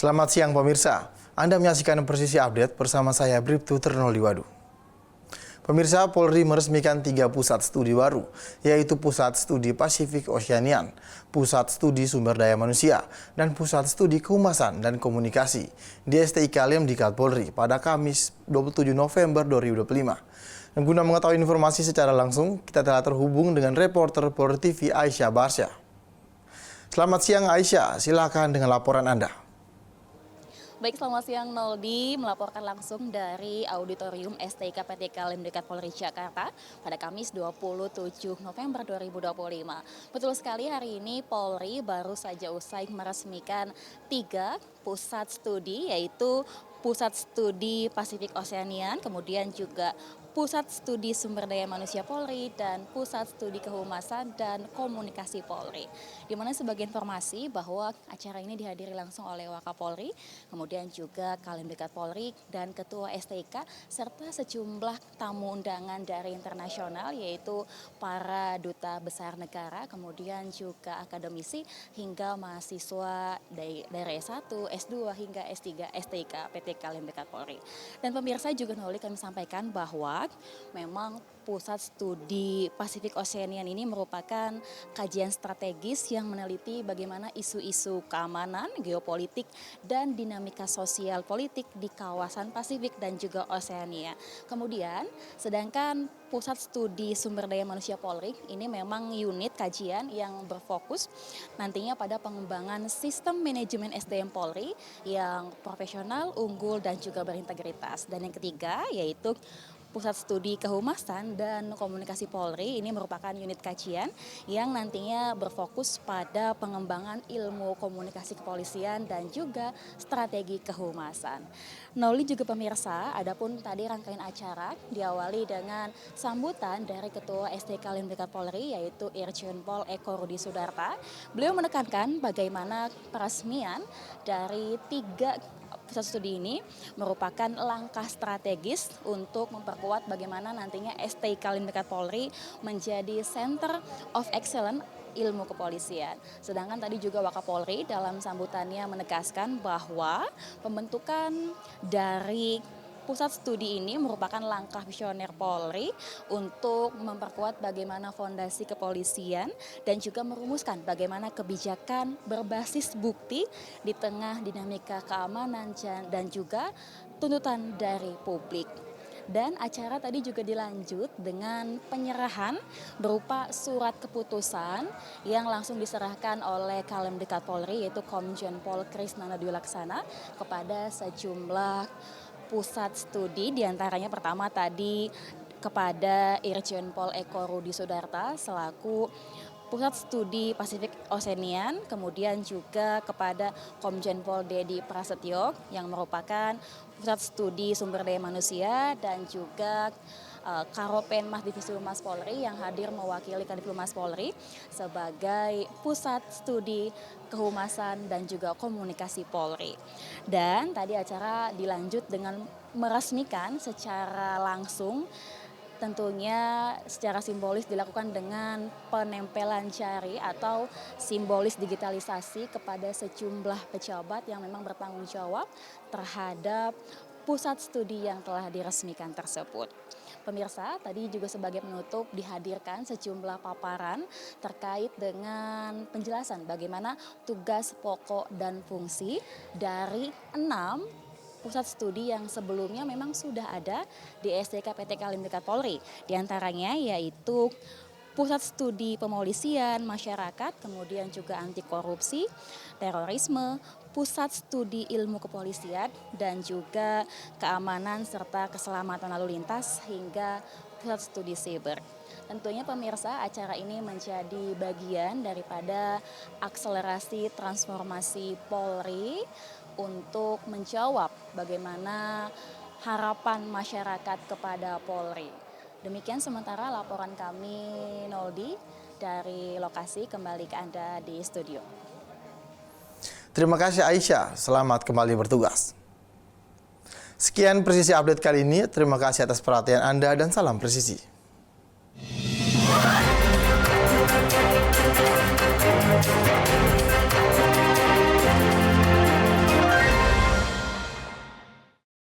Selamat siang pemirsa, Anda menyaksikan Presisi Update bersama saya Bribtu Ternoliwadu. Pemirsa, Polri meresmikan 3 pusat studi baru, yaitu Pusat Studi Pasifik Oceanian, Pusat Studi Sumber Daya Manusia, dan Pusat Studi Kehumasan dan Komunikasi di STIK Lemdikat Polri pada Kamis 27 November 2025. Dan guna mengetahui informasi secara langsung, kita telah terhubung dengan reporter Polri TV Aisyah Barsya. Selamat siang Aisyah, silakan dengan laporan Anda. Baik, selamat siang Noldi, melaporkan langsung dari Auditorium STIK PTK Lemdikat Polri Jakarta pada Kamis 27 November 2025. Betul sekali, hari ini Polri baru saja usai meresmikan 3 pusat studi, yaitu Pusat Studi Pasifik Oceanian, kemudian juga Pusat Studi Sumber Daya Manusia Polri, dan Pusat Studi Kehumasan dan Komunikasi Polri. Di mana sebagai informasi bahwa acara ini dihadiri langsung oleh Wakapolri, kemudian juga Kalemdikat Polri dan Ketua STIK, serta sejumlah tamu undangan dari internasional, yaitu para duta besar negara, kemudian juga akademisi, hingga mahasiswa dari S1, S2, hingga S3 STIK PTK Kalemdikat Polri. Dan pemirsa, juga kami sampaikan bahwa memang Pusat Studi Pasifik Oceanian ini merupakan kajian strategis yang meneliti bagaimana isu-isu keamanan, geopolitik, dan dinamika sosial politik di kawasan Pasifik dan juga Oceania. Kemudian, sedangkan Pusat Studi Sumber Daya Manusia Polri ini memang unit kajian yang berfokus nantinya pada pengembangan sistem manajemen SDM Polri yang profesional, unggul, dan juga berintegritas. Dan yang ketiga yaitu Pusat Studi Kehumasan dan Komunikasi Polri ini merupakan unit kajian yang nantinya berfokus pada pengembangan ilmu komunikasi kepolisian dan juga strategi kehumasan. Noli juga pemirsa, adapun tadi rangkaian acara diawali dengan sambutan dari Ketua STIK Lemdikat Polri, yaitu Irjen Pol Eko Rudi Sudarta. Beliau menekankan bagaimana peresmian dari 3 pusat studi ini merupakan langkah strategis untuk memperkuat bagaimana nantinya STIK Lemdikat Polri menjadi Center of Excellence ilmu kepolisian. Sedangkan tadi juga Wakapolri dalam sambutannya menegaskan bahwa pembentukan dari Pusat studi ini merupakan langkah visioner Polri untuk memperkuat bagaimana fondasi kepolisian dan juga merumuskan bagaimana kebijakan berbasis bukti di tengah dinamika keamanan dan juga tuntutan dari publik. Dan acara tadi juga dilanjut dengan penyerahan berupa surat keputusan yang langsung diserahkan oleh Kalemdikat Polri, yaitu Komjen Pol Krisnana Dwi Laksana, kepada sejumlah pusat studi, diantaranya pertama tadi kepada Irjen Pol Eko Rudi Sudarta selaku Pusat Studi Pasifik Oceanian, kemudian juga kepada Komjen Pol Dedi Prasetyo yang merupakan Pusat Studi Sumber Daya Manusia, dan juga Karopenmas Divisi Humas Polri yang hadir mewakili Kadif Humas Polri sebagai Pusat Studi Kehumasan dan juga Komunikasi Polri. Dan tadi acara dilanjut dengan meresmikan secara langsung, tentunya secara simbolis dilakukan dengan penempelan jari atau simbolis digitalisasi kepada sejumlah pejabat yang memang bertanggung jawab terhadap pusat studi yang telah diresmikan tersebut. Pemirsa, tadi juga sebagai penutup dihadirkan sejumlah paparan terkait dengan penjelasan bagaimana tugas pokok dan fungsi dari 6 pusat studi yang sebelumnya memang sudah ada di STIK PTK Lemdikat Polri. Di antaranya yaitu Pusat Studi Pemolisian Masyarakat, kemudian juga Anti Korupsi, Terorisme, Pusat Studi Ilmu Kepolisian, dan juga Keamanan serta Keselamatan Lalu Lintas, hingga Pusat Studi Siber. Tentunya pemirsa, acara ini menjadi bagian daripada akselerasi transformasi Polri untuk menjawab bagaimana harapan masyarakat kepada Polri. Demikian sementara laporan kami, Noldi, dari lokasi. Kembali ke Anda di studio. Terima kasih Aisyah, selamat kembali bertugas. Sekian Presisi Update kali ini, terima kasih atas perhatian Anda dan salam presisi.